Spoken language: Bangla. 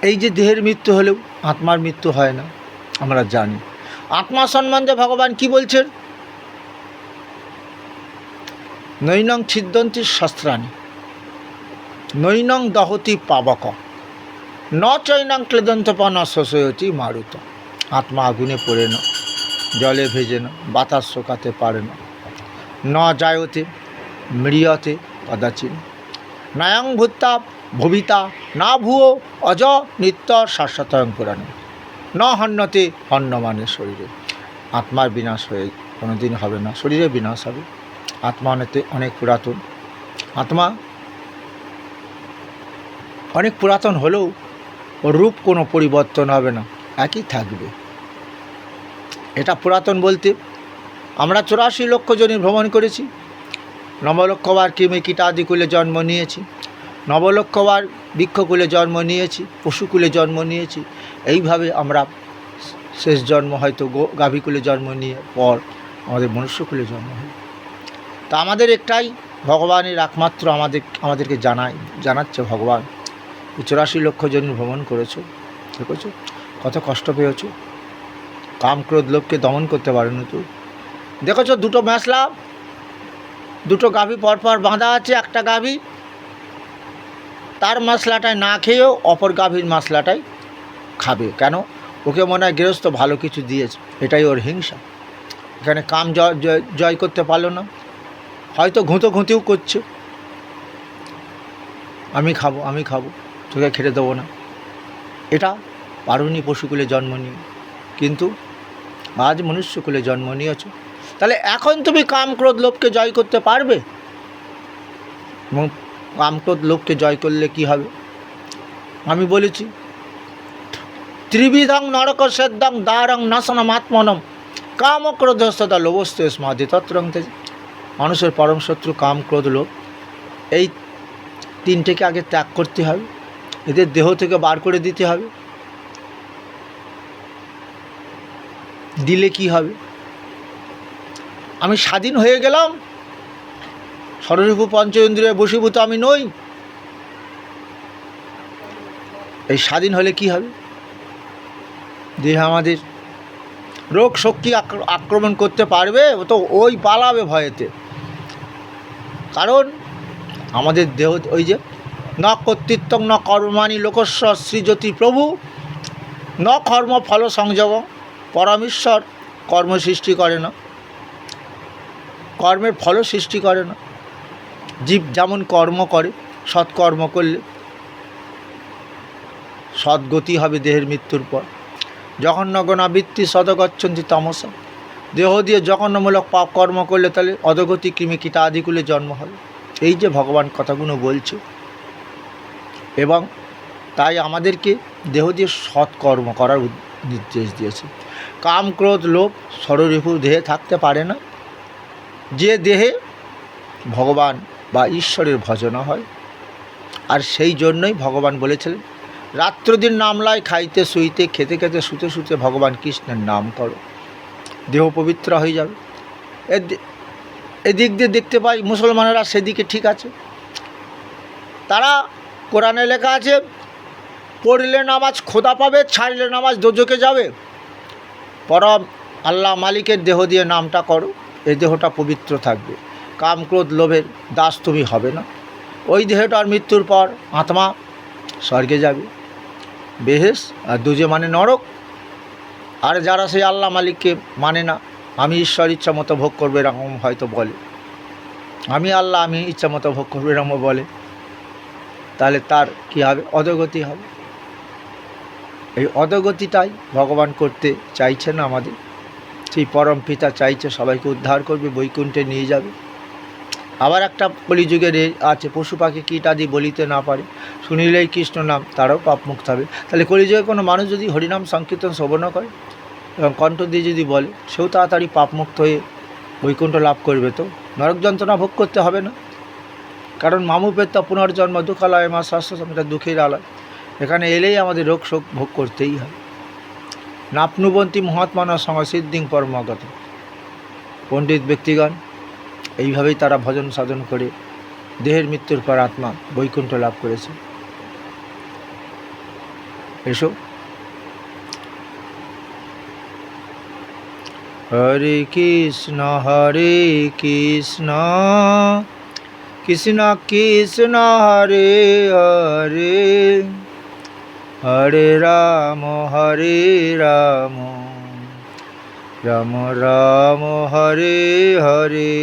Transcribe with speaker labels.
Speaker 1: এই যে দেহের মৃত্যু হলেও আত্মার মৃত্যু হয় না আমরা জানি। আত্মা সম্বন্ধে ভগবান কি বলছেন? নৈনং ছিদ্যন্তি শস্ত্রাণি নৈনং দহতি পাবক ন চৈনং ক্লেদন্তপন শোষয়তি মারুত। আত্মা আগুনে পড়ে না, জলে ভেজে না, বাতাস শোকাতে পারে না। ন জায়তে ম্রিয়তে কদাচিন নায়ং ভূত্তা ভবিতা না ভুয়ো অজ নিত্য শাশ্বতয়ং পুরাণ ন হন্যতে হন্যমানের শরীরে। আত্মার বিনাশ হয়ে কোনো দিন হবে না, শরীরে বিনাশ হবে। আত্মা অনেক পুরাতন, আত্মা অনেক পুরাতন হলেও ওর রূপ কোনো পরিবর্তন হবে না, একই থাকবে। এটা পুরাতন বলতে আমরা 84 লক্ষ জনি ভ্রমণ করেছি, নবলক্ষবার কৃমি কীটাদিকুলে জন্ম নিয়েছি, নবলক্ষবার বৃক্ষকুলে জন্ম নিয়েছি, পশুকুলে জন্ম নিয়েছি। এইভাবে আমরা শেষ জন্ম হয়তো গাভীকুলে জন্ম নিয়ে পর আমাদের মনুষ্যকুলে জন্ম হয়। তা আমাদের একটাই ভগবানের একমাত্র আমাদেরকে জানাচ্ছে ভগবান 84 লক্ষ জন ভ্রমণ করেছো, দেখেছো কত কষ্ট পেয়েছো, কাম ক্রোধ লোভকে দমন করতে পারেনি তো। দেখেছো দুটো মেশলা, দুটো গাভী পরপর বাঁধা আছে, একটা গাভী তার মশলাটায় না খেয়েও অপর গাভীর মশলাটাই খাবে। কেন? ওকে মনে হয় গৃহস্থ ভালো কিছু দিয়েছে, এটাই ওর হিংসা। এখানে কাম জয় করতে পারলো না, হয়তো ঘুঁতেও করছে, আমি খাবো তোকে খেতে দেবো না। এটা পারুনি পশুকুলে জন্ম নিয়ে, কিন্তু আজ মনুষ্যকুলে জন্ম নিয়েছ। তাহলে এখন তুমি কাম ক্রোধ লোভকে জয় করতে পারবে? এবং কাম ক্রোধ লোভকে জয় করলে কি হবে? আমি বলেছি ত্রিবিধং নরক সেদ্ধং দ্বারং নাশনমাত্মনম কাম ক্রোধ সদা লোভস্তে স্মাদি তত্রং তেজ। মানুষের পরম শত্রু কাম ক্রোধ লোভ, এই তিনটেকে আগে ত্যাগ করতে হবে, এদের দেহ থেকে বার করে দিতে হবে। দিলে কি হবে? আমি স্বাধীন হয়ে গেলাম, ষড়রিপু পঞ্চ ইন্দ্রিয়ে বশীভূত আমি নই। এই স্বাধীন হলে কি হবে? দেহে আমাদের রোগ শক্তি আক্রমণ করতে পারবে? ও তো ওই পালাবে ভয়েতে। কারণ আমাদের দেহ ওই যে ন কর্তৃত্ব ন কর্মাণি লোকস্ব শ্রীজ্যোতি প্রভু ন কর্ম ফল সংযোগ। পরমেশ্বর কর্ম সৃষ্টি করে না, কর্মের ফলও সৃষ্টি করে না। জীব যেমন কর্ম করে, সৎকর্ম করলে সদ্গতি হবে দেহের মৃত্যুর পর। জঘন্যগণাবৃত্তি সদগচ্ছন্তি তামসা। দেহ দিয়ে জঘন্যমূলক পাপ কর্ম করলে তাহলে অধগতি কৃমি কীটাদিকুলে জন্ম হবে। এই যে ভগবান কথাগুলো বলছে, এবং তাই আমাদেরকে দেহ দিয়ে সৎকর্ম করার নির্দেশ দিয়েছে। কাম ক্রোধ লোভ ষড়রিপু দেহে থাকতে পারে না। যে দেহে ভগবান বা ঈশ্বরের ভজনা হয়, আর সেই জন্যই ভগবান বলেছিলেন রাত্রদিন নাম লয়, খাইতে শুইতে খেতে খেতে শুতে শুতে ভগবান কৃষ্ণের নাম করো, দেহ পবিত্র হয়ে যাবে। এদিক দিয়ে দেখতে পাই মুসলমানেরা সেদিকে ঠিক আছে, তারা কোরআনে লেখা আছে পড়লে নামাজ খোদা পাবে, ছাড়লে নামাজ দোজকে যাবে। পরম আল্লাহ মালিকের দেহ দিয়ে নামটা করো, এই দেহটা পবিত্র থাকবে, কাম ক্রোধ লোভের দাস তুমি হবে না। ওই দেহটার মৃত্যুর পর আত্মা স্বর্গে যাবে, বেহেশ, আর দুজে মানে নরক। আর যারা সেই আল্লাহ মালিককে মানে না, আমি ঈশ্বর ইচ্ছা মতো ভোগ করবে এরকম হয়তো বলে, আমি আল্লাহ আমি ইচ্ছা মতো ভোগ করবে এরকম বলে, তাহলে তার কী হবে? অধোগতি হবে। এই অধোগতিটাই ভগবান করতে চাইছেন আমাদের। সেই পরম পিতা চাইছে সবাইকে উদ্ধার করবে, বৈকুণ্ঠে নিয়ে যাবে। আবার একটা কলিযুগের আছে পশু পাখি কীটাদি বলিতে না পারে, শুনিলেই কৃষ্ণ নাম, তারাও পাপমুক্ত হবে। তাহলে কলিযুগে কোনো মানুষ যদি হরিনাম সংকীর্তন শ্রবণ করে এবং কণ্ঠ দিয়ে যদি বলে, সেও তাড়াতাড়ি পাপমুক্ত হয়ে বৈকুণ্ঠ লাভ করবে, তো নরক যন্ত্রণা ভোগ করতে হবে না। কারণ মামুপেত্তা পুনর্জন্ম দুঃখালয় মা শাস্ত্র, এটা দুঃখের আলয়। এখানে এলেই আমাদের রোগ শোক ভোগ করতেই হয়। নাপনুবন্তী মহাত্মানা সংসিদ্ধিং পরমাগত। পণ্ডিত ব্যক্তিগণ এইভাবেই তারা ভজন সাধন করে দেহের মৃত্যুর পর আত্মা বৈকুণ্ঠ লাভ করেছে। এসো। হরে কৃষ্ণ কৃষ্ণ কৃষ্ণ হরে হরে, হরে রাম রাম রাম হরে হরে।